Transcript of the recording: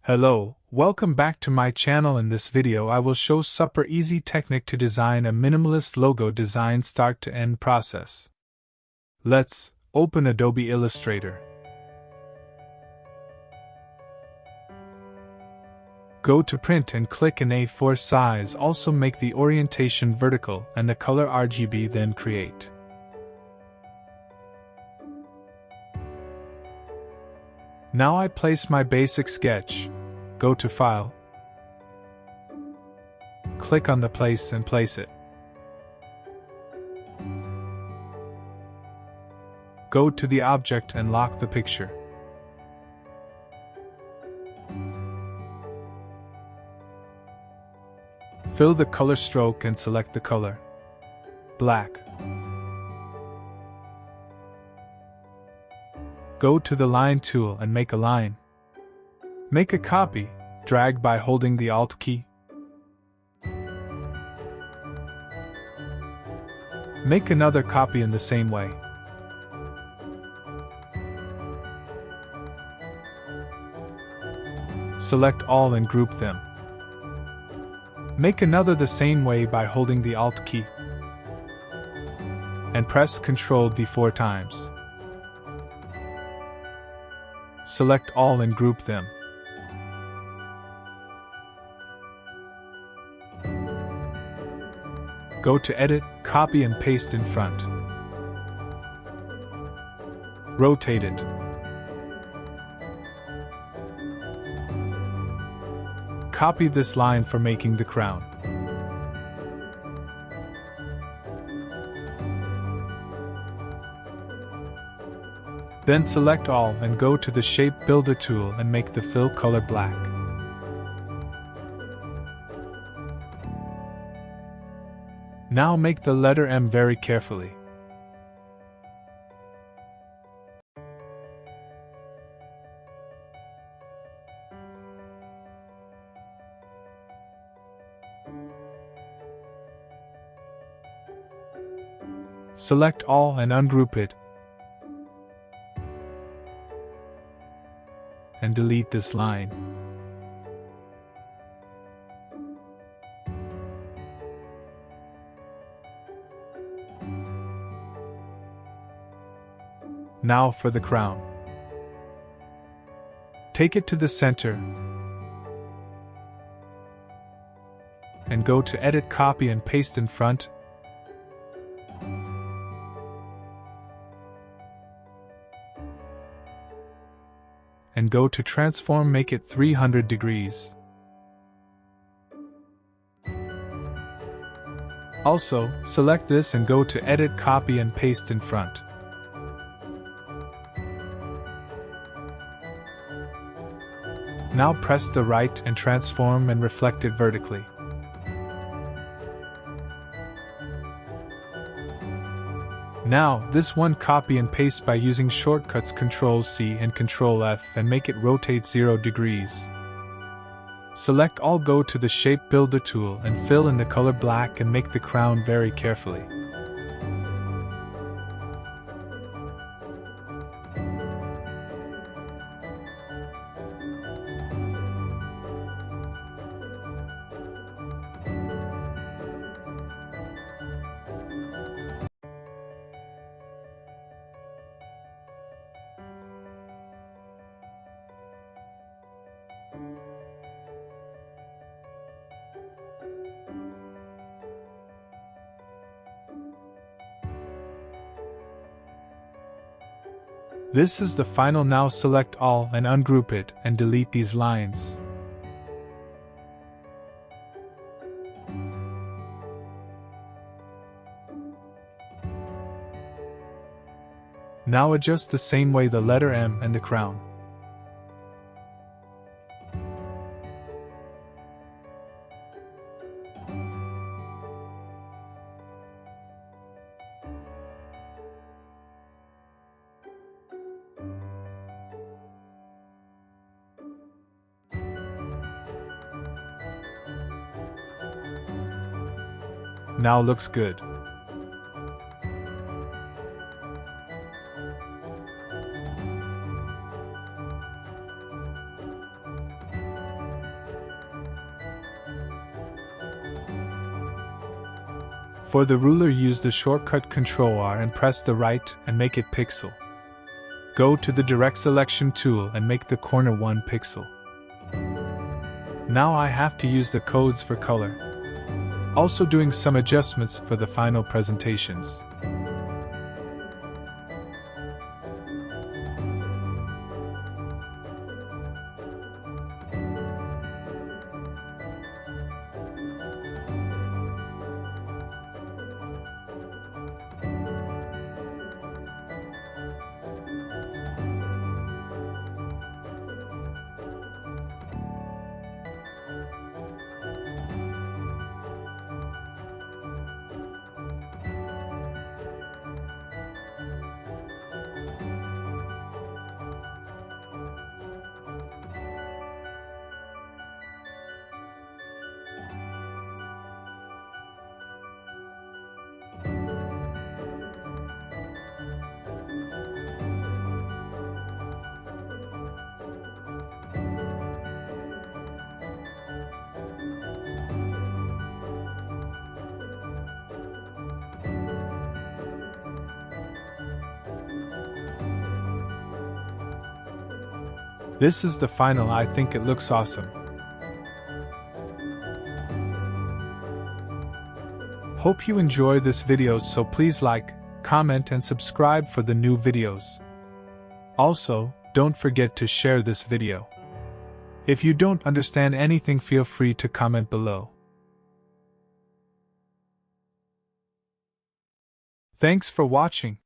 Hello, welcome back to my channel. In this video I will show super easy technique to design a minimalist logo design start to end process. Let's open Adobe Illustrator. Go to print and click in A4 size. Also make the orientation vertical and the color RGB, then create. Now I place my basic sketch. Go to File, click on the place and place it. Go to the object and lock the picture. Fill the color stroke and select the color black. Go to the line tool and make a line. Make a copy, drag by holding the Alt key. Make another copy in the same way. Select all and group them. Make another the same way by holding the Alt key. And press Ctrl D 4 times. Select all and group them. Go to Edit, Copy and Paste in front. Rotate it. Copy this line for making the crown. Then select all and go to the Shape Builder tool and make the fill color black. Now make the letter M very carefully. Select all and ungroup it. And delete this line. Now for the crown. Take it to the center and go to Edit, Copy and Paste in front. And go to Transform, make it 300 degrees. Also, select this and go to Edit, Copy and Paste in front. Now press the right and transform and reflect it vertically. Now, this one copy and paste by using shortcuts Ctrl-C and Ctrl-F and make it rotate 0 degrees. Select all, go to the Shape Builder tool and fill in the color black and make the crown very carefully. This is the final. Now select all and ungroup it and delete these lines. Now adjust the same way the letter M and the crown. Now looks good. For the ruler, use the shortcut Ctrl R and press the right and make it pixel. Go to the direct selection tool and make the corner 1 pixel. Now I have to use the codes for color. Also doing some adjustments for the final presentations. This is the final. I think it looks awesome. Hope you enjoy this video, so please like, comment and subscribe for the new videos. Also, don't forget to share this video. If you don't understand anything, feel free to comment below. Thanks for watching.